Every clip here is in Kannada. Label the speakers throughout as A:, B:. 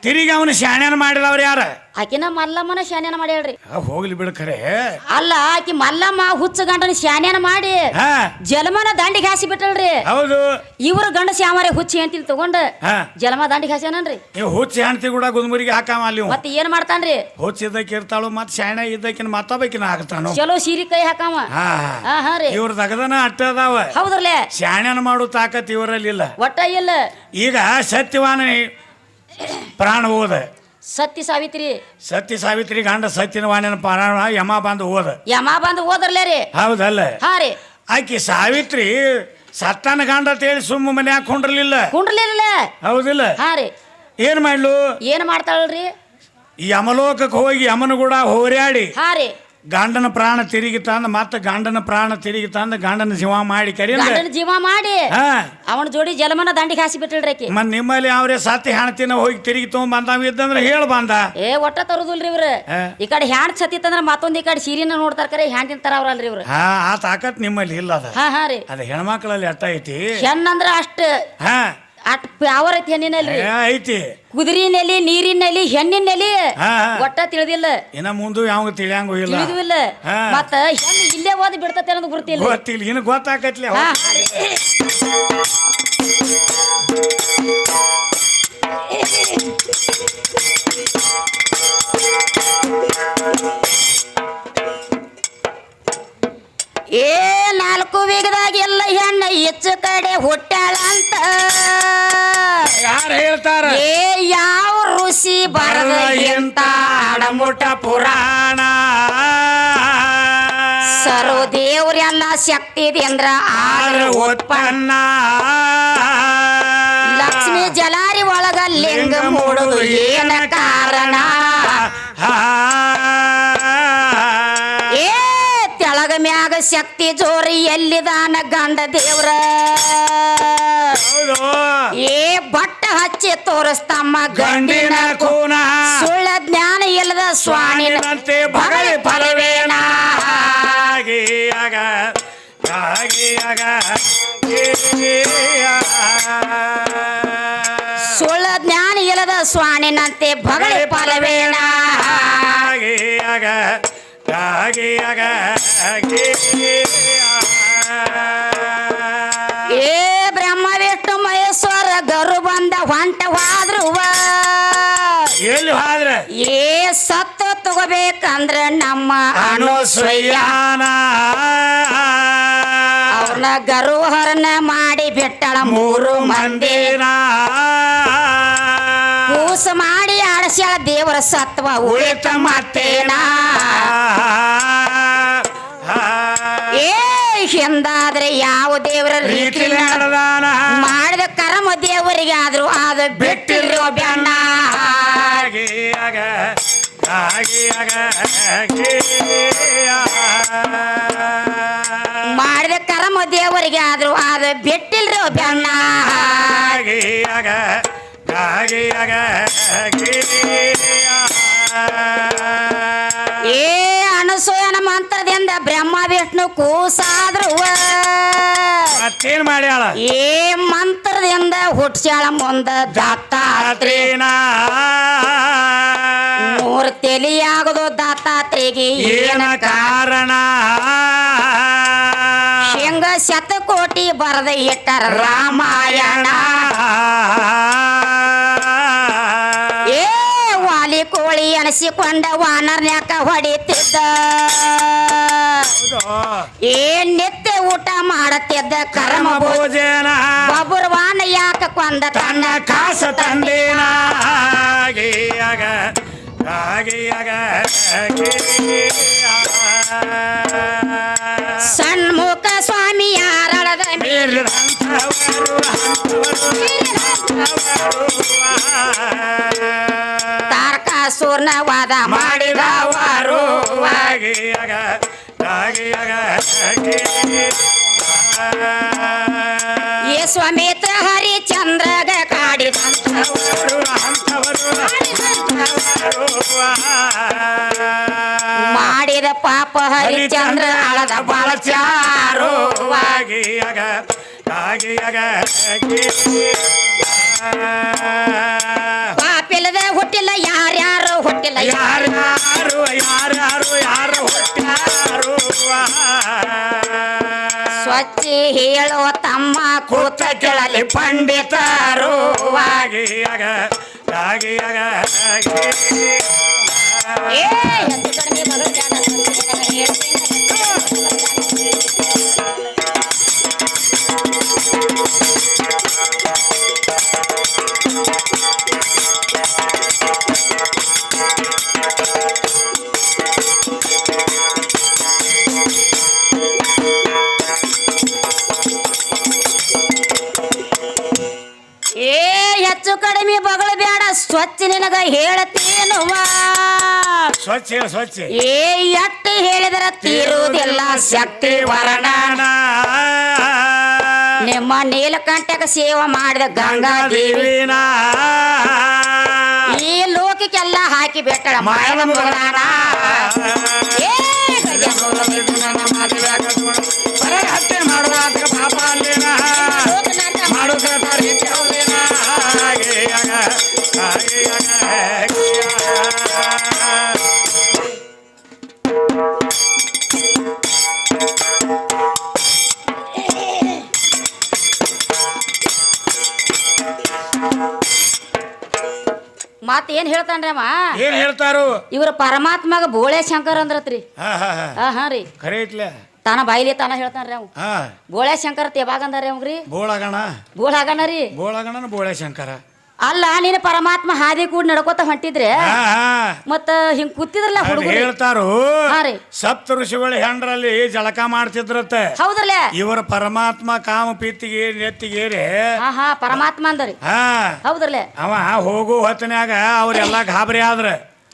A: ತಿರುಗಿ ಅವನು ಶಾಣ್ಯಾನ ಮಾಡಿದವ್ರು ಯಾರ
B: ಆಕಿನ ಮಲ್ಲಮ್ಮನ ಶಾನ್ಯಾನ ಮಾಡಿ ಹೇಳ್ರಿ
A: ಹೋಗ್ಲಿ ಬಿಡ ಖರೆ
B: ಅಲ್ಲ ಆಕಿ ಮಲ್ಲಮ್ಮ ಹುಚ್ಚ ಗಂಡನ ಶಾನ್ಯಾನ ಮಾಡಿ ಜಲಮನ ದಂಡಿಗೆ ಹಾಸಿ ಬಿಟ್ಟಲ್ರಿ
A: ಹೌದು
B: ಇವ್ರ ಗಂಡ ಶ್ಯಾಮರೆ ಹುಚ್ಚಿ ಅಂತಿಲ್ ತಗೊಂಡ ಜಲಮ ದಂಡಿಗೆ ಹಾಸ್ಯಾನನ್ರಿ
A: ನೀವು ಹುಚ್ಚಿ ಹೆಣ್ತಿ ಕೂಡ ಗುದ್ಮುರಿಗೆ ಹಾಕಾಮ ಅಲ್ಲಿ
B: ಮತ್ತೆ ಏನ್ ಮಾಡ್ತಾನ್ರಿ
A: ಹುಚ್ಚ ಇದ್ದಕ್ಕೆ ಇರ್ತಾಳು ಮತ್ ಶಾಣ ಇದ್ದಕ್ಕಿನ ಮತ್ತೊಬ್ಬಕಿನ ಹಾಕ್ತಾನು
B: ಚಲೋ ಸೀರಿ ಕೈ ಹಾಕಾಮ ಹಾ ರೀ
A: ಇವ್ರ ತಗದನ ಅಟ್ಟ ಅದಾವ
B: ಹೌದ್ರಲ್ಲೇ
A: ಶಾಣ್ಯಾನ ಮಾಡೋ ತಾಕತ್ ಇವರಲ್ಲಿ ಇಲ್ಲ
B: ಒಟ್ಟ ಇಲ್ಲ
A: ಈಗ ಸತ್ಯವಾನ ಪ್ರಾಣ ಹೋದ
B: ಸತ್ಯ ಸಾವಿತ್ರಿ
A: ಗಂಡ ಸತ್ಯನ ವಾಣನ ಪ್ರಾಣ ಯಮ ಬಂದು
B: ಹೋದ್ರಲ್ಲೇ ರೀ
A: ಹೌದಲ್ಲ
B: ಹಾ ರೀ
A: ಆಕಿ ಸಾವಿತ್ರಿ ಸತ್ತಾನ ಗಂಡ ಅಂತೇಳಿ ಸುಮ್ಮ ಮನ್ಯಾಗ ಕುಂಡ್ರಲಿಲ್ಲ ಹೌದಿಲ್ಲ
B: ಹಾ ರೀ
A: ಏನ್ ಮಾಡ್ಲು
B: ಏನ್ ಮಾಡ್ತಾಳ್ರಿ
A: ಯಮಲೋಕಕ್ಕೆ ಹೋಗಿ ಯಮನ ಕೂಡ ಹೋರ್ಯಾಡಿ
B: ಹಾ ರೀ
A: ಗಂಡನ ಪ್ರಾಣ ತಿರುಗಿ ತಂದ ಮತ್ತ ಗಂಡನ ಪ್ರಾಣ ತಿರುಗಿ ತಂದ ಗಂಡನ ಜೀವ ಮಾಡಿ
B: ಜೀವ ಮಾಡಿ ಅವನ ಜೋಡಿ ಜಲಮನ ದಂಡಿಗೆ ಹಾಸಿ ಬಿಟ್ಟಳ್ರಿ ಆಕಿ
A: ಮತ್ ನಿಮ್ಮಲ್ಲಿ ಅವ್ರೆ ಸತ್ತಿ ಹೆಣ್ತಿನ ಹೋಗಿ ತಿರುಗಿ ತಗೊಂಡ್ ಇದ್ದಂದ್ರೆ ಹೇಳ ಬಂದ
B: ಒಟ್ಟ ತರುದಿಲ್ರಿ ಇವ್ರ ಈ ಕಡೆ ಹ್ಯಾಂಡ್ ಸತ್ತಿತ್ತಂದ್ರ ಮತ್ತೊಂದ್ ಈ ಕಡೆ ಸೀರಿನ ನೋಡ್ತಾರ ಕರೆ ಹ್ಯಾಂಡಿನ ತರ ಅವ್ರಲ್ರಿ ಇವ್ರು
A: ಆ ತಾಕತ್ ನಿಮ್ಮಲ್ಲಿ ಇಲ್ಲ ಅದ
B: ಹಾ ರೀ
A: ಅದ ಹೆಣ್ಮಕ್ಳಲ್ಲಿ ಅಟ್ಟ ಐತಿ
B: ಹೆಣ್ಣಂದ್ರ ಅಷ್ಟ ಅಟ್ ಪವರ್ ಐತಿ ಹೆಣ್ಣಿನಲ್ಲಿ
A: ಐತಿ
B: ಕುದುರಿನಲ್ಲಿ ನೀರಿನಲ್ಲಿ ಹೆಣ್ಣಿನಲ್ಲಿ ಒಟ್ಟ ತಿಳಿದಿಲ್ಲ
A: ಇನ್ನ ಮುಂದೆ ಯಾವ ತಿಳಿಯಂಗೂ
B: ಇಲ್ಲ ಮತ್ತ ಹೆಣ್ಣು ಇಲ್ಲೇ ಓದಿ ಬಿಡ್ತತೆ ಅನ್ನೋದು
A: ಗೊತ್ತಿಲ್ಲ ಇನ್ನು ಗೊತ್ತಾಕತ್ಲಿ
B: ಏ ನಾಲ್ಕು ವೇಗದಾಗ ಎಲ್ಲ ಹೆಣ್ಣ ಹೆಚ್ಚು ಕಡೆ ಹುಟ್ಟಾಳ ಅಂತ
A: ಯಾರು ಹೇಳ್ತಾರ
B: ಏ ಯಾವ ಋಷಿ ಬರದ ಎಂತ
A: ಅಡಮುಟ ಪುರಾಣ
B: ಸರೋ ದೇವ್ರೆಲ್ಲ ಶಕ್ತಿ ಅಂದ್ರ ಆದ್ರ
A: ಉತ್ಪನ್ನ
B: ಲಕ್ಷ್ಮಿ ಜಲಾರಿ ಒಳಗ ಲಿಂಗ ಮೂಡುದು ಏನ ಕಾರಣ ಮ್ಯಾಗ ಶಕ್ತಿ ಜೋರಿ ಎಲ್ಲಿದಾನ ಗಂಡ ದೇವ್ರ ಏ ಬಟ್ಟ ಹಚ್ಚಿ ತೋರಿಸ್ತಮ್ಮ ಗಂಡಿನ
A: ಕೂನ
B: ಸುಳ್ಳ ಜ್ಞಾನ ಇಲ್ಲದ ಸ್ವಾಮಿನಂತೆ
A: ಬಗಳಿ ಫಲವೇನ
B: ಸುಳ್ಳ ಜ್ಞಾನ ಇಲ್ಲದ ಸ್ವಾಮಿನಂತೆ ಬಗಳಿ ಫಲವೇನ ಏ ಬ್ರಹ್ಮ ವಿಷ್ಣು ಮಹೇಶ್ವರ ಗರು ಬಂದ ಹೊಂಟವಾದ್ರು
A: ಎಲ್ಲಿ ಹೋದ್ರ
B: ಏ ಸತ್ತು ತಗೋಬೇಕಂದ್ರ ನಮ್ಮ
A: ಅನುಸೂಯಾನ
B: ಅವ್ರನ್ನ ಗರುಹರನ ಮಾಡಿ ಬಿಟ್ಟಳ ಮೂರು ಮಂದಿನ ಕೂಸ ಮಾಡಿ ಆಡಸ್ಯಾಳ ದೇವರ ಸತ್ವ ಉಳಿತ ಮತ್ತೇನ ಏ ಹಿಂದಾದ್ರೆ ಯಾವ ದೇವರ ರೀತಿ ಮಾಡಿದ ಕರ್ಮ ದೇವರಿಗೆ ಆದ್ರೂ ಆದ ಬಿಟ್ಟಿರೋ ಬೆಣ್ಣ ಮಾಡಿದ ಕರ್ಮ ದೇವರಿಗೆ ಆದ್ರೂ ಆದ ಬಿಟ್ಟಿಲ್ರೋ ಬೆಣ್ಣ ಏ ಅನಸೂಯನ ಮಂತ್ರದಿಂದ ಬ್ರಹ್ಮ ವಿಷ್ಣು ಕೂಸಾದ್ರು
A: ಮತ್ತೇನ್ ಮಾಡ್ಯಾಳ
B: ಏ ಮಂತ್ರದಿಂದ ಹುಟ್ಸ್ಯಾಳ ಮುಂದ ದತ್ತಾತ್ರೇಯನ ಮೂರು ತಲೆಯಾಗದು ದತ್ತಾತ್ರೇಯಗೆ ಏನ ಕಾರಣ ಶೇಂಗ ಶತಕೋಟಿ ಬರದ ಇಟ್ಟರ ರಾಮಾಯಣ ಏ ವಾಲಿ ಕೋಳಿ ಅನಿಸಿಕೊಂಡ ವಾನರ್ನ್ಯಾಕ ಹೊಡಿತಿದ್ದ ಏ ನಿತ್ಯ ಊಟ ಮಾಡತ್ತಿದ್ದ ಕರ್ಮ
A: ಭೋಜನ
B: ಬಬುರ್ವಾನ ಯಾಕ ಕೊಂದ
A: ತನ್ನ ಕಾಸ ತಂದೇನ
B: ಸಣ್ಮುಖ ಸ್ವಾಮಿ ಯಾರಳದ ತಾರಕಾಸುರನ ವಾದ ಮಾಡಿದವರು ಏ ಸ್ವಮೇತ ಹರಿಚಂದ್ರಗ ಕಾಡಿದಂಥವರು ಮಾಡಿದ ಪಾಪ ಹರಿಚಂದ್ರ ಅಳದ ಬಾಳಚಾರು ಪಾಪಿಲ್ಲದ ಹುಟ್ಟಿಲ್ಲ ಯಾರ್ಯಾರು ಹುಟ್ಟಿಲ್ಲ
A: ಯಾರ್ಯಾರು ಯಾರ್ಯಾರು ಯಾರು ಹುಟ್ಟ್ಯಾರು
B: ಸ್ವಚ್ಛ ಹೇಳೋ ತಮ್ಮ
A: ಕೂತ ಕೆಳಲಿ ಪಂಡಿತರು ಆಗಿಯಾಗ ಆಗಿಯಾಗ
B: ಏ ಹೆಚ್ಚು ಕಡಿಮೆ ಮಗಳು ಜಾಣ ಏ ಹೆಚ್ಚು ಕಡಿಮೆ ಬಗಳು ಬೇಡ ಸ್ವಚ್ಛ ನಿನಗ ಹೇಳತೇನುವ
A: ಸ್ವಚ್ಛ ಸ್ವಚ್ಛ
B: ಏ ಎಟ್ಟು ಹೇಳಿದರ ತೀರುವುದಿಲ್ಲ ಶಕ್ತಿ ವರ್ಣನ ನಿಮ್ಮ ನೀಲಕಂಠಕ ಸೇವೆ ಮಾಡಿದ ಗಂಗಾದೇವಿ
A: ದೇವಿನ
B: ಈ ಲೋಕಕ್ಕೆಲ್ಲ ಹಾಕಿ ಬೆಟ್ಟಳ ಮಾಯದ ಮುಗದಾನ ಏ ಗಜ
A: ಹತ್ಯೆ ಮಾಡುವ ಪಾಪ ಅಲ್ಲೇನ ಮಾಡುತ್ತ
B: ಮತ್ ಏನ್ ಹೇಳ್ತಾನ್ರಿ ಅಮ್ಮ
A: ಏನ್ ಹೇಳ್ತಾರು
B: ಇವ್ರ ಪರಮಾತ್ಮಗ ಬೋಳೆ ಶಂಕರ್ ಅಂದ್ರತ್ರಿ
A: ಹಾ ಹಾ ಹಾ
B: ಹಾ ರೀ
A: ಖರೆ ಐತ್ಲೆ
B: ತಾನ ಬಾಯಿಲಿ ತಾನ ಹೇಳ್ತಾನ್ರಿ ಅವ್
A: ಹಾ
B: ಬೋಳೆ ಶಂಕರ್ ಯಾವಾಗ ಅಂದಾರಿ ಅವಂಗ್ರಿ
A: ಬೋಳಗಣ
B: ಬೋಳ ಹಾಗಣ ರೀ
A: ಬೋಳಗಣನ ಬೋಳೆ ಶಂಕರ
B: ಅಲ್ಲ ನೀನು ಪರಮಾತ್ಮ ಹಾದಿ ಕೂಡ ನಡ್ಕೋತ ಹೊಂಟಿದ್ರೆ
A: ಹಾ ಹಾ
B: ಮತ್ತ ಹಿಂಗ್ ಕೂತಿದ್ರಲ್ಲ
A: ಅದ್
B: ಹುಡುಗರು
A: ಹೇಳ್ತಾರು
B: ಹಾ ರೀ
A: ಸಪ್ತ ಋಷಿಗಳು ಹೆಂಡ್ರಲ್ಲಿ ಜಳಕ ಮಾಡ್ತಿದ್ರತ್ತೆ
B: ಹೌದ್ರಲ್ಲ
A: ಇವರ ಪರಮಾತ್ಮ ಕಾಮ ಪಿತ್ತಿಗೆ ನೆತ್ತಿಗೇರಿ
B: ಹಾ ಹಾ ಪರಮಾತ್ಮ ಅಂದರಿ
A: ಹಾ
B: ಹೌದ್ರಲ್ಲ
A: ಅವ ಹೋಗು ಹೊತ್ತನ್ಯಾಗ ಅವ್ರೆಲ್ಲಾ ಗಾಬರಿ ಆದ್ರ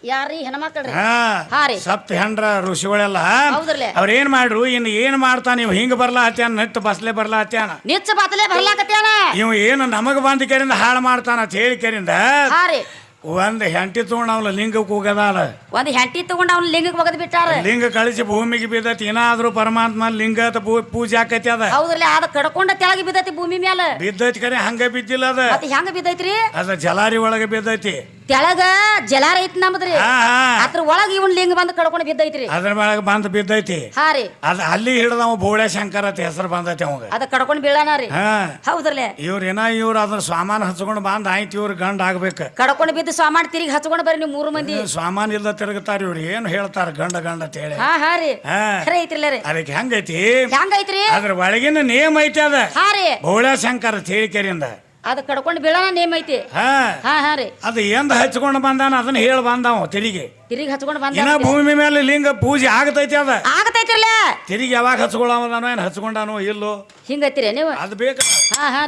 B: ಯಾರೀ ಹೆಣ್ಮಕ್ಳ್ರಿ
A: ಹಾ
B: ಹಾ ರೀ
A: ಸಪ್ತ ಹೆಂಡ್ರ ಋಷಿಗಳೆಲ್ಲ
B: ಹೌದ್ರಲ್ಲ
A: ಅವ್ರ ಏನ್ ಮಾಡ್ರು ಇನ್ನು ಏನ್ ಮಾಡ್ತಾನ ಇವ್ ಹಿಂಗ ಬರ್ಲಾ ಹತ್ಯಾನ ನೆಟ್ಟು ಬಸ್ಲೆ ಬರ್ಲಾ ಹತ್ಯಾನ
B: ನಿಚ್ಚ ಬಾತಲೆ ಬರ್ಲಾಕತ್ಯಾನ
A: ಇವ್ ಏನು ನಮಗ ಬಂದ ಕೆರಿಂದ ಹಾಳು ಮಾಡ್ತಾನ ಅಂತ ಹೇಳಿ ಕೆರಿಂದ
B: ಹಾ ರೀ
A: ಒಂದ್ ಹೆಂಟಿ ತಗೊಂಡ್ ಅವ್ನ ಲಿಂಗಕ್ಕೆ ಹೋಗದಾಳ
B: ಒಂದ್ ಹೆಂಟಿ ತಗೊಂಡ್ ಅವ್ನ ಲಿಂಗಕ್ಕೆ ಒಗದ್ ಬಿಟ್ಟಾರ
A: ಲಿಂಗ ಕಳಿಸಿ ಭೂಮಿಗೆ ಬಿದ್ದತಿ ಏನಾದ್ರೂ ಪರಮಾತ್ಮ ಲಿಂಗದ ಪೂಜೆ ಆಕೈತಿ ಅದ
B: ಹೌದ್ರಲ್ಲ ಅದ ಕಡ್ಕೊಂಡ ತೆಳಗಿ ಬಿದ್ದೈತಿ ಭೂಮಿ ಮ್ಯಾಲ
A: ಬಿದ್ದೈತಿ ಕರೆ ಹಂಗ ಬಿದ್ದಿಲ್ಲ ಅದ
B: ಮತ್ತ ಹೆಂಗ ಬಿದ್ದೈತ್ರಿ
A: ಅದ ಜಲಾರಿ ಒಳಗೆ ಬಿದ್ದೈತಿ
B: ತೆಳಗ ಜಲಾರ ಐತಿ ನಮ್ದ್ರಿ
A: ಹಾ ಹಾ
B: ಅದ್ರ ಒಳಗ ಇವನ್ ಲಿಂಗ ಬಂದ್ ಕಡ್ಕೊಂಡ್ ಬಿದ್ದೈತ್ರಿ
A: ಅದ್ರ ಮ್ಯಾಗ ಬಂದ್ ಬಿದ್ದೈತಿ
B: ಹಾ ರೀ
A: ಅದ ಅಲ್ಲಿ ಹಿಡ್ದವ ಬೋಳೆ ಶಂಕರ ಅಂತ ಹೆಸರು ಬಂದೈತಿ ಅವಾಗ
B: ಅದ ಕಡ್ಕೊಂಡ್ ಬೀಳಾನ ರೀ
A: ಹಾ
B: ಹೌದ್ರಲ್ಲ
A: ಇವ್ರ ಅದ್ರ ಸಾಮಾನು ಹಚ್ಕೊಂಡ್ ಬಂದ್ ಆಯ್ತು ಇವ್ರ ಗಂಡ ಆಗ್ಬೇಕ
B: ಕಡ್ಕೊಂಡ್ ಬಿದ್ದು ಸಾಮಾನ್ ತಿರುಗಿ ಹಚ್ಕೊಂಡ್ ಬರ್ರಿ ನೀವು 3 ಮಂದಿ
A: ಸಾಮಾನ್ ಇಲ್ದ ತಿರುಗುತ್ತಾರ ಇವ್ರು ಏನ್ ಹೇಳ್ತಾರ ಗಂಡ ಗಂಡ ಅಂತ ಹೇಳಿ
B: ಹಾ ಹಾ ರೀ
A: ಹಾ
B: ಖರೆ ಐತ್ರಿಲ್ಲ ರೀ
A: ಅದಕ್ಕೆ ಹೆಂಗೈತಿ
B: ಹೆಂಗೈತ್ರಿ
A: ಅದ್ರ ಒಳಗಿನ ನೇಮ್ ಐತಿ ಅದ
B: ಹಾ ರೀ
A: ಬೋಳೆ ಶಂಕರ ಹೇಳಿಕೆರಿಂದ
B: ಅದ ಕಡ್ಕೊಂಡ್ ಬೀಳಾನ ನೇಮ್ ಐತಿ
A: ಹಾ
B: ಹಾ ಹಾ ರೀ
A: ಅದು ಎಂದ ಹಚ್ಕೊಂಡ್ ಬಂದಾನ ಅದನ್ನ ಹೇಳಿ ಬಂದಾವ ತಿರುಗಿ
B: ತಿರುಗಿ ಹಚ್ಕೊಂಡ್
A: ಇನ್ನ
B: ಬಂದ
A: ಭೂಮಿ ಮೇಲೆ ಲಿಂಗ ಪೂಜೆ ಆಗತೈತಿ ಅದ
B: ಆಗತೈತಿರ್ಲ
A: ತಿರುಗಿ ಯಾವಾಗ ಹಚ್ಕೊಳ್ಳೋದಾನೋ ಏನ್ ಹಚ್ಕೊಂಡಾನೋ ಇಲ್ಲೋ
B: ಹಿಂಗೈತಿರಿ ನೀವು
A: ಅದು ಬೇಕ
B: ಹಾ ಹಾ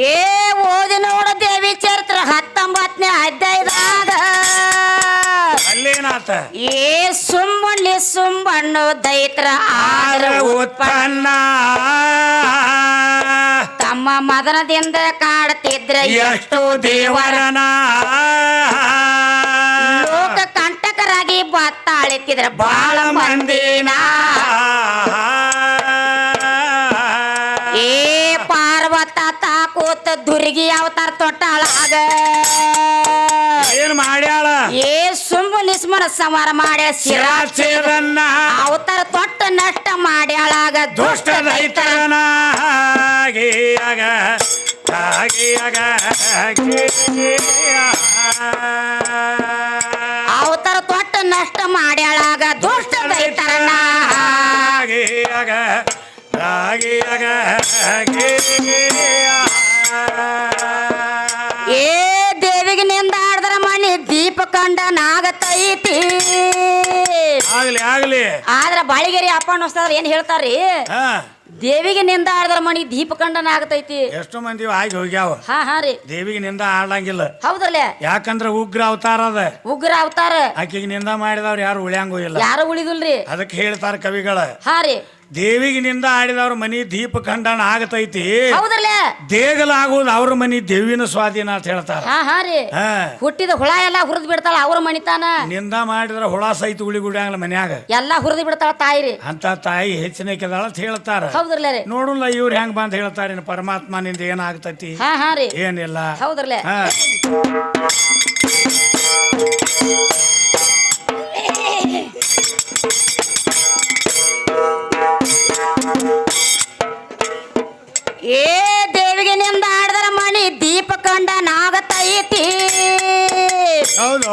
B: ಏ ಓದಿ ನೋಡ ದೇವಿ ಚರಿತ್ರ 19ನೇ ಅಧ್ಯಾಯದಾಗ
A: ಅಲ್ಲೇನಾತ
B: ಏ ಸುಮ್ಮಣ್ಣಿ ಸುಮ್ಮಣ್ಣು ದೈತ್ರ ಆದ್ರ
A: ಉತ್ಪನ್ನ
B: ತಮ್ಮ ಮದನದಿಂದ ಕಾಡ್ತಿದ್ರ
A: ಎಷ್ಟು ದೇವರನ
B: ಲೋಕ ಕಂಟಕರಾಗಿ ಬತ್ತಾಳಿತಿದ್ರ ಬಾಳ ಮಂದಿನ ಏ ಪಾರ್ವತ ತಾಕೋತ ದುರ್ಗಿ ಅವತಾರ ತೊಟ್ಟಾಳಾಗ
A: ಏನ್ ಮಾಡ್ಯಾಳ
B: ಏ ಸುಮ್ಮ ನಿಸ್ಮನ ಸಂವಾರ ಮಾಡ್ಯ
A: ಶಿರಾಚೇರನ್ನ
B: ಅವತಾರ ತೊಟ್ಟ ನಷ್ಟ ಮಾಡ್ಯಾಳಾಗ
A: ದುಷ್ಟ ರೈತನ ಹಾಗೆಯಾಗ ಹಾಗೆಯಾಗ
B: ಅವತಾರ ತೊಟ್ಟ ನಷ್ಟ ಮಾಡ್ಯಾಳಾಗ ದುಷ್ಟ ರೈತರನ್ನ
A: ಹಾಗೆಯಾಗ ಹಾಗೆಯಾಗ
B: ಏ ದೇವಿಗೆ ನಿಂದ ಆಡ್ದರ ಮಣಿ ದೀಪ ಕಂಡ ನಾಗತೈತಿ
A: ಆಗ್ಲಿ ಆಗ್ಲಿ
B: ಆದ್ರ ಬಾಳಿಗೆರಿ ಅಪ್ಪಣ್ಣ ಹೊಸ್ತಾರ ಏನ್ ಹೇಳ್ತಾರ್ರಿ
A: ಹಾ
B: ದೇವಿಗೆ ನಿಂದ ಆಡ್ದರ ಮಣಿ ದೀಪ ಕಂಡನ ಆಗತೈತಿ
A: ಎಷ್ಟು ಮಂದಿ ಆಗಿ ಹೋಗ್ಯಾವ
B: ಹಾ ಹಾ ರೀ
A: ದೇವಿಗೆ ನಿಂದ ಆಡ್ಲಂಗಿಲ್ಲ
B: ಹೌದ್ರಲ್ಲ
A: ಯಾಕಂದ್ರ ಉಗ್ರ ಅವತಾರ ಅದ
B: ಉಗ್ರ ಅವತಾರ
A: ಆಕಿಗೆ ನಿಂದ ಮಾಡಿದವ್ರು ಯಾರು ಉಳ್ಯಾಂಗೂ ಇಲ್ಲ
B: ಯಾರು ಉಳಿದಿಲ್ರಿ
A: ಅದಕ್ಕೆ ಹೇಳ್ತಾರ ಕವಿಗಳ
B: ಹಾ ರೀ
A: ದೇವಿಗಿನಿಂದ ಆಡಿದವ್ರ ಮನಿ ದೀಪ ಖಂಡನ ಆಗತೈತಿ
B: ಹೌದ್ರಲ್ಲ
A: ದೇಗಲಾಗುವುದು ಅವ್ರ ಮನಿ ದೇವಿನ ಸ್ವಾಧೀನ ಅಂತ ಹೇಳ್ತಾರ.
B: ಹಾ ರೀ ಹುಟ್ಟಿದ ಹುಳ ಎಲ್ಲಾ ಹುರಿದ್ ಬಿಡ್ತಾಳ ಅವ್ರ ಮನಿತಾನ.
A: ನಿಂದ ಮಾಡಿದ್ರ ಹುಳ ಸಹಿತ ಉಳಿ ಗುಡಿಯಾಗಲ್ಲ ಮನ್ಯಾಗ
B: ಎಲ್ಲಾ ಹುರಿದ್ ಬಿಡ್ತಾಳ ತಾಯಿ ರೀ.
A: ಅಂತ ತಾಯಿ ಹೆಚ್ಚಿನಕ್ಕೆದಾಳ ಅಂತ ಹೇಳ್ತಾರ.
B: ಹೌದ್ರಲ್ಲ ರೀ.
A: ನೋಡಲ್ಲ ಇವ್ರು ಹೆಂಗ್ ಬಂದ್ ಹೇಳ್ತಾರ ಪರಮಾತ್ಮನಿಂದ ಏನಾಗ್ತತಿ
B: ಹಾ ರೀ
A: ಏನಿಲ್ಲ.
B: ಹೌದ್ರಲ್ಲ ಏ ದೇವಿಗೆ ನಿಂದ ಆಡಿದರ ಮಣಿ ದೀಪ ಕಂಡ ನಾಗತೈತಿ.
A: ಹೌದು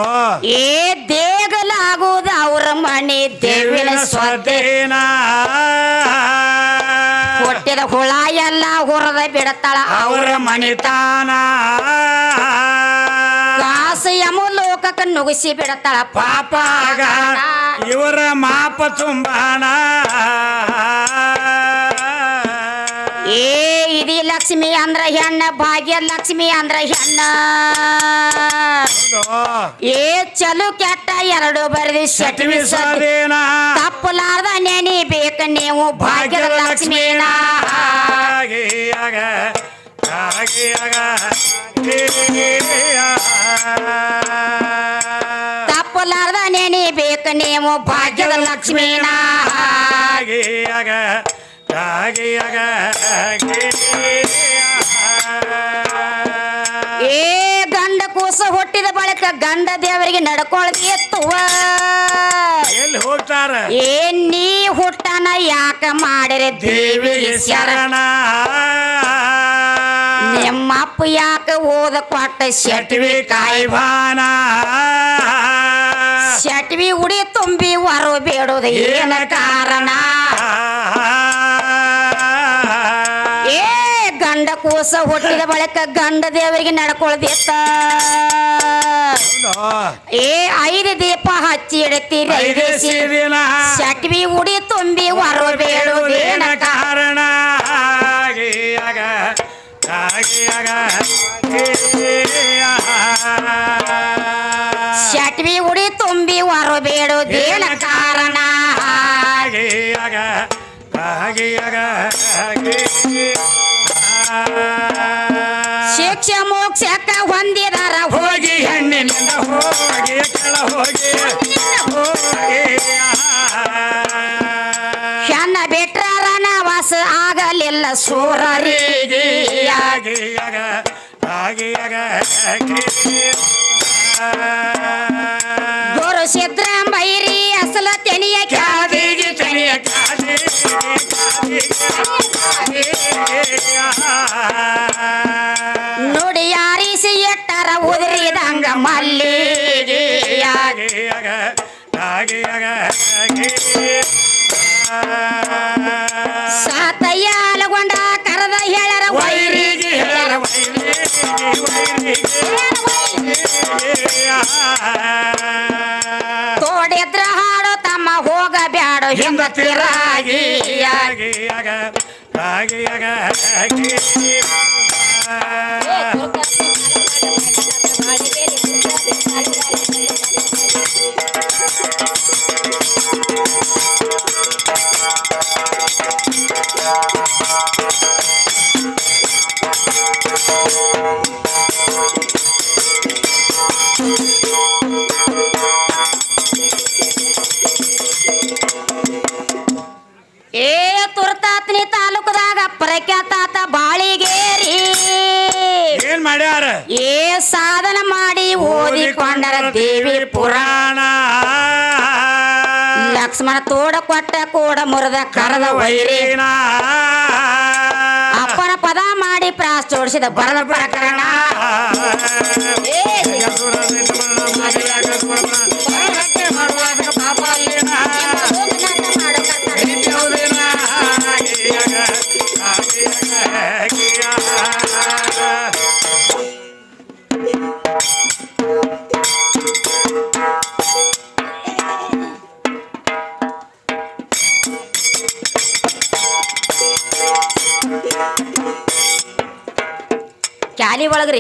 B: ಏ ದೇಗಲಾಗುವುದು ಅವ್ರ ಮಣಿ ದೇವಿನ ಸ್ವದೇನ. ಹೊಟ್ಟೆದ ಹುಳ ಎಲ್ಲ ಹುರದ ಬಿಡತಾಳ
A: ಅವರ ಮನಿತಾನ.
B: ಕಾಸು ಯಮು ಲೋಕಕ್ಕೆ ನುಗ್ಗಿಸಿ ಬಿಡತಾಳ
A: ಪಾಪಾಗ ಇವರ ಮಾಪ ತುಂಬಾನ.
B: ಏ ಇದಿ ಲಕ್ಷ್ಮಿ ಅಂದ್ರ ಹೆಣ್ಣ ಭಾಗ್ಯ ಲಕ್ಷ್ಮಿ ಅಂದ್ರ ಹೆಣ್ಣ. ಏ ಚಲು ಕೆಟ್ಟ ಎರಡು ಬರೆದಿ ಶಟ್ವಿ
A: ಸ್ವಾಧೀನ.
B: ತಪ್ಪಲಾರ್ದ ನೆನಿ ಬೇಕ ನೀವು ಭಾಗ್ಯದ ಲಕ್ಷ್ಮೀನ. ತಪ್ಪಲಾರ್ದ ನೆನಿ ಬೇಕ ನೀವು ಭಾಗ್ಯದ ಲಕ್ಷ್ಮೀನ. ಏ ಗಂಡ ಕೂಸ ಹುಟ್ಟಿದ ಬಳಿಕ ಗಂಡ ದೇವರಿಗೆ ನಡ್ಕೊಳ್ದಿತ್ತುವ.
A: ಎಲ್ಲಿ ಹೋಗ್ತಾರ
B: ಏ ನೀ ಹುಟ್ಟನ ಯಾಕ ಮಾಡಿರಿ ದೇವಿಗೆ ಶರಣ. ನಿಮ್ಮಪ್ಪ ಯಾಕ ಓದ ಕೊಟ್ಟ ಶಟ್ವಿ ಕಾಯ್ಬಾನ. ಶಟ್ವಿ ಉಡಿ ತುಂಬಿ ಹೊರ ಬೇಡೋದು ಏನ ಕಾರಣ. ಏ ಗಂಡ ಕೂಸ ಹುಟ್ಟಿದ ಬಳಿಕ ಗಂಡ ದೇವರಿಗೆ ನಡ್ಕೊಳ್ದಿತ್ತ. ಏ 5 ದೀಪ ಹಚ್ಚಿ ಇಡ್ತೀರಿ ಶಟ್ವಿ ಉಡಿ ತುಂಬಿ ಹೊರ ಬೇಡೋದೇನ
A: ಕಾರಣ.
B: ಶಟ್ವಿ ಉಡಿ ತುಂಬಿ ಹೊರ ಬೇಡೋದೇನ ಕಾರಣ. ಶಿಕ್ಷ ಮೋಕ್ಷಕ್ಕ ಹೊಂದಿದಾರ
A: ಹೋಗಿ ಹೆಣ್ಣಿನಿಂದ ಹೋಗಿ ಕೆಳ ಹೋಗಿ
B: ಹೆಣ್ಣ ಬಿಟ್ರಾರ ನವಾಸ ಆಗಲಿಲ್ಲ ಸೂರರಿಗೆ. ಗುರು ಸಿದ್ರಾಂಬೈರಿ ಅಸಲ ತೆನಿಯ
A: ಕಾದಿಗೆ ತೆನಿಯ
B: ನೋಡಿ ಯಾರಿಸಿ ಎಟ್ಟರ ಉದುರಿದಂಗ ಮಲ್ಲಿಗೆ. ಸಾತಯ್ಯಾಲಗೊಂಡ ಕರೆದ ಹೇಳರ
A: ವೈರಿಗೆ
B: ತೋಡಿದ್ರ ಹಾಡು ತಮ್ಮ ಹೋಗ ಬ್ಯಾಡು ಹಿಂದ ತಿರಾಗಿ. ಏ ತುರ್ತಾತ್ನಿ ತಾಲೂಕದಾಗ ಪ್ರಖ್ಯಾತ ಬಾಳಿಗೇರಿ.
A: ಏನ್ ಮಾಡ್ಯಾರ
B: ಏ ಸಾಧನ ಮಾಡಿ ಓದಿಕೊಂಡರ ದೇವಿ ಪುರಾಣ. ಲಕ್ಷ್ಮಣ ತೋಡ ಕೊಟ್ಟ ಕೂಡ ಮುರಿದ ಕರದ ವೈರೇನ. ಅಪ್ಪನ ಪದ ಮಾಡಿ ಪ್ರಾಸ್ ಜೋಡಿಸಿದ ಬರದ ಪ್ರಕರಣ. ಸಾಲಿ ಒಳಗ್ರಿ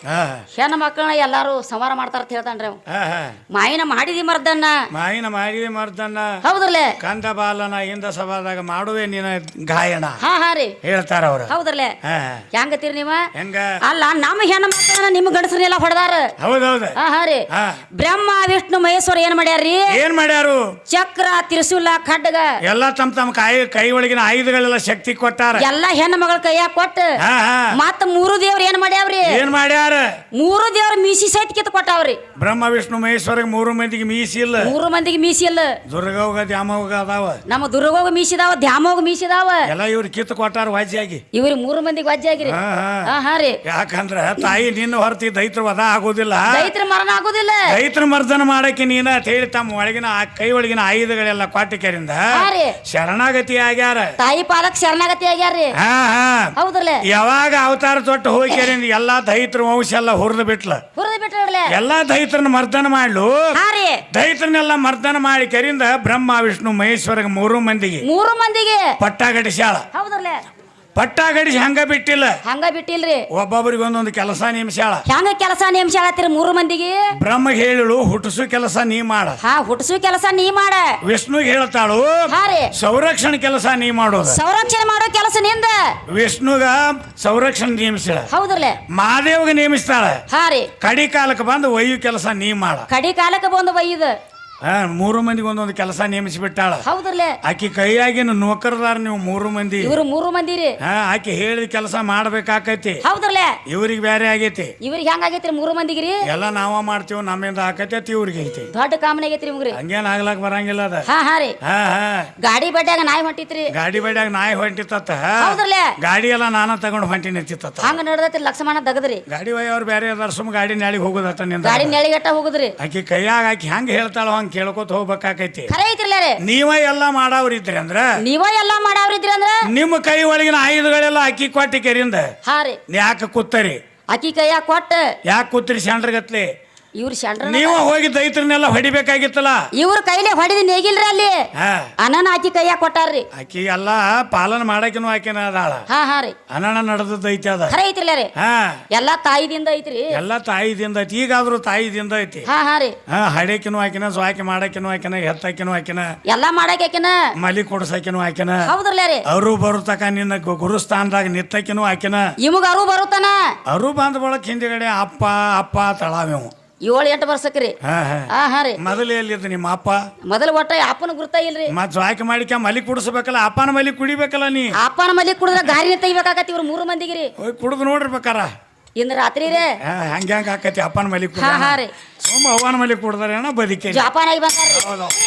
A: ಹಾ
B: ಹೆಣ್ಣು ಮಕ್ಕಳನ್ನ ಎಲ್ಲಾರು ಸಂವಾರ ಮಾಡ್ತಾರ ಅಂತ ಹೇಳ್ತಾನ್ರಿ ಅವ.
A: ಹಾ ಹಾ
B: ಮಾಯಿನ ಮಾಡಿದಿ ಮರ್ದನ್ನ
A: ಮಾಯಿನ ಮಾಡಿದೆ ಮರ್ದನ್ನ
B: ಹೌದ್ರಲೆ
A: ಕಂದ ಬಾಲನ ಇಂದ ಸಭಾದಾಗ ಮಾಡುವೆ ನೀನ ಗಾಯನ
B: ಹಾ ಹಾ ರೀ
A: ಹೇಳ್ತಾರ ಅವ್ರ.
B: ಹೌದ್ರಲೆ
A: ಹಾ
B: ಹೆಂಗತ್ತೀರಿ ನೀವ
A: ಹೆಂಗ
B: ಅಲ್ಲ ನಮ್ಮ ಹೆಣ್ಣು ಮಕ್ಕಳನ್ನ ನಿಮ್ಮ ಗಂಡಸ್ರನ್ನೆಲ್ಲ ಹೊಡೆದಾರ
A: ಹೌದೌದ
B: ಹಾ ಹಾ ರೀ
A: ಹಾ
B: ಬ್ರಹ್ಮ ವಿಷ್ಣು ಮಹೇಶ್ವರ ಏನ್ ಮಾಡ್ಯಾರ್ರಿ
A: ಏನ್ ಮಾಡ್ಯಾರು
B: ಚಕ್ರ ತ್ರಿಶೂಲ ಖಡ್ಗ
A: ಎಲ್ಲ ತಮ್ಮ ತಮ್ಮ ಕೈ ಒಳಗಿನ ಆಯುಧಗಳೆಲ್ಲ ಶಕ್ತಿ ಕೊಟ್ಟಾರ.
B: ಎಲ್ಲಾ ಹೆಣ್ಣು ಮಗಳ ಕೈಯಾಗ ಕೊಟ್ಟ
A: ಹಾ ಹಾ
B: ಮತ್ತ ಮೂರು ದೇವ್ರ ಏನ್ ಮಾಡ್ಯಾವ್ರಿ
A: ಏನ್ ಮಾಡ್ಯಾರ
B: ಮೂರು ದೇವ್ರ ಮೀಸಿ ಸಹಿತ ಕಿತ್ ಕೊಟ್ಟಾವ್ರಿ.
A: ಬ್ರಹ್ಮ ವಿಷ್ಣು ಮಹೇಶ್ವರ 3 ಮಂದಿಗೆ ಮೀಸಿ ಇಲ್ಲ.
B: 3 ಮಂದಿಗೆ ಮೀಸಿ ಇಲ್ಲ.
A: ದುರ್ಗವ್ಗ ದ್ಯಾಮವ್ಗ ಅದಾವ.
B: ನಮ್ಮ ದುರ್ಗೋಗ ಮೀಸಿದಾವ ದ್ಯಾಮೋಗ ಮೀಸಿದಾವ
A: ಎಲ್ಲ ಇವ್ರು ಕಿತ್ತು ಕೊಟ್ಟಾರ ವಾಜ್ಯಾಗಿ.
B: ಇವ್ರಿ 3 ಮಂದಿಗೆ ವಜ್ಜೆ ಆಗಿರಿ. ಹಾ ಹಾ ರೀ
A: ಯಾಕಂದ್ರ ತಾಯಿ ನಿನ್ನ ಹೊರತಿ ದೈತ್ರ ವಧ ಆಗೋದಿಲ್ಲ,
B: ದೈತ್ರ ಮರಣ ಆಗೋದಿಲ್ಲ.
A: ದೈತ್ರ ಮರ್ದನ ಮಾಡಕ್ಕೆ ನೀನ ಅಂತ ಹೇಳಿ ತಮ್ಮ ಒಳಗಿನ ಕೈ ಒಳಗಿನ ಆಯುಧಗಳೆಲ್ಲ ಕೊಟ್ಟಿಕೆರಿಂದ ಶರಣಾಗತಿ ಆಗ್ಯಾರ.
B: ತಾಯಿ ಪಾದಕ್ ಶರಣಾಗತಿ ಆಗ್ಯಾರ್ರಿ.
A: ಹಾ ಹಾ
B: ಹೌದ್ರಲ್ಲ
A: ಯಾವಾಗ ಅವತಾರ ತೊಟ್ಟು ಹೋಗ್ಯಾರಿಂದ ಎಲ್ಲಾ ದೈತ್ರ ವಂಶ ಎಲ್ಲ ಹುರಿದು ಬಿಟ್ಲ.
B: ಹುರಿದು ಬಿಟ್ರಲ್ಲ
A: ಎಲ್ಲಾ ದೈತ್ರನ ಮರ್ದನ ಮಾಡ್ಲು. ದೈತ್ರನೆಲ್ಲ ಮರ್ದನ ಮಾಡಿ ಕೆರಿಂದ ಬ್ರಹ್ಮ ವಿಷ್ಣು ಮಹೇಶ್ವರ 3 ಮಂದಿಗೆ ಪಟ್ಟ ಗಡಿಸ್ಯಾಳ.
B: ಹೌದ್ರಲ್ಲ
A: ಪಟ್ಟ ಗಡಿಸಿ ಹಂಗ ಬಿಟ್ಟಿಲ್ಲ,
B: ಹಂಗ ಬಿಟ್ಟಿಲ್ರಿ.
A: ಒಬ್ಬೊಬ್ಬರಿಗೆ ಒಂದೊಂದು ಕೆಲಸ ನೇಮಿಸ್ಯಾಳ.
B: ಹೆಂಗ ಕೆಲಸ ನೇಮಿಸ್ಯಾಳತ್ತೀರಿ 3 ಮಂದಿಗೆ?
A: ಬ್ರಹ್ಮ ಹೇಳಿಳು ಹುಟ್ಟಿಸು ಕೆಲಸ ನೀ ಮಾಡ.
B: ಹಾ ಹುಟ್ಟಿಸು ಕೆಲಸ ನೀ ಮಾಡ.
A: ವಿಷ್ಣುಗೆ ಹೇಳ್ತಾಳು ಸಂರಕ್ಷಣೆ ಕೆಲಸ ನೀ ಮಾಡೋದು.
B: ಸಂರಕ್ಷಣೆ ಮಾಡೋ ಕೆಲಸ ನಿಂದ.
A: ವಿಷ್ಣುಗ ಸಂರಕ್ಷಣೆ ನೇಮಿಸ್ಯಾಳ.
B: ಹೌದ್ರಲ್ಲ
A: ಮಹಾದೇವ್ಗೆ ನೇಮಿಸ್ತಾಳ.
B: ಹಾ ರೀ
A: ಕಡಿ ಕಾಲಕ್ಕೆ ಬಂದು ಒಯ್ಯು ಕೆಲಸ ನೀ ಮಾಡ.
B: ಕಡಿ ಕಾಲಕ್ಕೆ ಬಂದು ಒಯ್ಯುದ.
A: 3 ಮಂದಿಗೆ ಒಂದೊಂದು ಕೆಲಸ ನೇಮಿಸಿಬಿಟ್ಟಾಳ.
B: ಹೌದ್ರಲ್ಲ
A: ಆಕಿ ಕೈಯಾಗಿನ ನೌಕರದಾರ ನೀವು 3 ಮಂದಿ.
B: ಇವ್ರು 3 ಮಂದಿ ರೀ.
A: ಆಕಿ ಹೇಳಿದ ಕೆಲಸ ಮಾಡ್ಬೇಕಾಕೈತಿ.
B: ಹೌದ್ರಲ್ಲ
A: ಇವ್ರಿಗೆ ಬೇರೆ ಆಗೈತಿ.
B: ಇವ್ರಿಗೆ ಹೆಂಗ ಆಗೈತ್ರಿ 3 ಮಂದಿಗೆ ರೀ?
A: ಎಲ್ಲ ನಾವ ಮಾಡ್ತೀವಿ, ನಮ್ಮಿಂದ ಆಕೈತಿ, ಇವ್ರಿಗೆ ಐತಿ.
B: ದೊಡ್ಡ ಕಾಮನೆ ಆಗೈತ್ರಿ ಮುಗ್ರಿ.
A: ಹಂಗೇನ್ ಆಗ್ಲಾಕ್ ಬರಂಗಿಲ್ಲ ಅದ.
B: ಹಾ ಹಾ ರೀ
A: ಹಾ ಹಾ
B: ಗಾಡಿ ಬಡ್ಯಾಗ ನಾಯಿ ಹೊಂಟಿತ್ರಿ.
A: ಗಾಡಿ ಬಡ್ಯಾಗ ನಾಯಿ ಹೊಂಟಿತ್ತ.
B: ಹೌದ್ರಲ್ಲ
A: ಗಾಡಿ ಎಲ್ಲ ನಾನ ತಗೊಂಡ್ ಹೊಂಟಿ ನಿಂತಿತ್ತ.
B: ಹಂಗ ನಡ್ದೈತಿ ಲಕ್ಷ್ಮಣ ದಗದ್ರಿ.
A: ಗಾಡಿ ಒಯ್ಯವ್ರು ಬೇರೆ ಅದಾರ, ಸುಮ್ ಗಾಡಿ ನಾಳಿಗೆ ಹೋಗೋದತ್ತ ನಿಂದ.
B: ಗಾಡಿ ನೆಳಿಗಟ್ಟ ಹೋಗುದ್ರಿ.
A: ಆಕಿ ಕೈಯಾಗ ಆಕಿ ಹೆಂಗ್ ಹೇಳ್ತಾಳ ಹಂಗ ಕೇಳ್ಕೊತ ಹೋಗ್ಬೇಕಾಕೈತಿ.
B: ಖರೆ ಐತ್ರಿಲ್ಲ ರೀ.
A: ನೀವ ಎಲ್ಲಾ ಮಾಡವ್ರಿದ್ರಿ ಅಂದ್ರ ನಿಮ್ಮ ಕೈ ಒಳಗಿನ ಆಯುಧಗಳೆಲ್ಲ ಅಕ್ಕಿ ಕೊಟ್ಟಿ ಕೆರಿಂದ
B: ಹಾ ರೀ
A: ಯಾಕೆ ಕೂತರಿ?
B: ಅಕ್ಕಿ ಕೈಯಾಗ ಕೊಟ್ಟ
A: ಯಾಕೆ ಕೂತ್ರಿ ಶಾಂಡ್ರಗತ್ಲೆ?
B: ಇವ್ರ ಶಂಡ್ರ
A: ನೀವು ಹೋಗಿ ದೈತ್ರನೆಲ್ಲ ಹೊಡಿಬೇಕಾಗಿತ್ತಲ್ಲ.
B: ಇವ್ರ ಕೈಲೇ ಹೊಡಿದಿ ನೇಗಿಲ್ರಿ ಅಲ್ಲಿ. ಅನನ ಆಕಿ ಕೈಯಾಗ ಕೊಟ್ಟಾರ್ರಿ.
A: ಆಕಿ ಎಲ್ಲಾ ಪಾಲನ ಮಾಡಕಿನೂ ಆಕಿನ ಅದಾಳ.
B: ಹಾ ಹಾ ರೀ
A: ಅನನ ನಡೆದೈತಿ ಅದ.
B: ಖರೆ ಐತ್ರಿಲ್ಲ ರೀ. ಎಲ್ಲಾ ತಾಯಿದಿಂದ ಐತ್ರಿ.
A: ಎಲ್ಲಾ ತಾಯಿದಿಂದ ಐತಿ. ಈಗಾದ್ರೂ ತಾಯಿದಿಂದ ಐತಿ.
B: ಹಾ ಹಾ ರೀ
A: ಹಡಕಿನೂ ಆಕಿನ, ಸ್ವಾಕಿ ಮಾಡಕಿನೂ ಆಕಿನ, ಎತ್ತಕಿನೂ ಆಕಿನ,
B: ಎಲ್ಲಾ ಮಾಡಾಕಿನ,
A: ಮಲಿ ಕೊಡ್ಸಕಿನೂ ಆಕಿನ.
B: ಹೌದ್ರಲ್ಲ ರೀ.
A: ಅವರು ಬರುತ್ತಕ ನಿನ್ನ ಗುರುಸ್ಥಾನದಾಗ ನಿತ್ತಕಿನೂ ಆಕಿನ.
B: ಇಮಗ ಅರು ಬರುತ್ತಾನ.
A: ಅರು ಬಂದ ಬಳಕ ಹಿಂದಿಗಡೆ ಅಪ್ಪ ಅಪ್ಪ ತಳಾವೆವು
B: 7-8 ವರ್ಷಕ್ರಿ. ಹಾ ರೀ
A: ಮೊದಲು ಎಲ್ಲಿದ್ದು ನಿಮ್ಮ ಅಪ್ಪ?
B: ಮೊದಲು ಒಟ್ಟ ಅಪ್ಪನ ಗುರ್ತ ಇಲ್ರಿ.
A: ಮತ್ ಸ್ವಾಕಿ ಮಾಡಿಕ ಮಲಿ ಕುಡಿಸ್ಬೇಕಲ್ಲ, ಅಪ್ಪನ ಮಲಿ ಕುಡಿಬೇಕಲ್ಲ. ನೀ
B: ಅಪ್ಪನ ಮಲಿ ಕುಡಿದ್ರೆ ಗಾರಿನ ತೆಗಿಬೇಕಾಗತ್ತಿ. ಇವ್ರು 3 ಮಂದಿಗೆ ರೀ.
A: ಹೋಗಿ ಕುಡಿದು ನೋಡಿರ್ಬೇಕಾರ
B: ಇಂದ ರಾತ್ರಿ ರೇ
A: ಹಂಗ ಆಕತಿ. ಅಪ್ಪನ ಮಲಿ ಕುಡ
B: ಹಾ ರೀ
A: ಸೋಮ ಅವ್ವನ ಮಲಿ ಕುಡ್ದಾರ ಬದುಕಿ
B: ಜಾಪಾನಾಗಿ ಬಂದಾರ್ರಿ.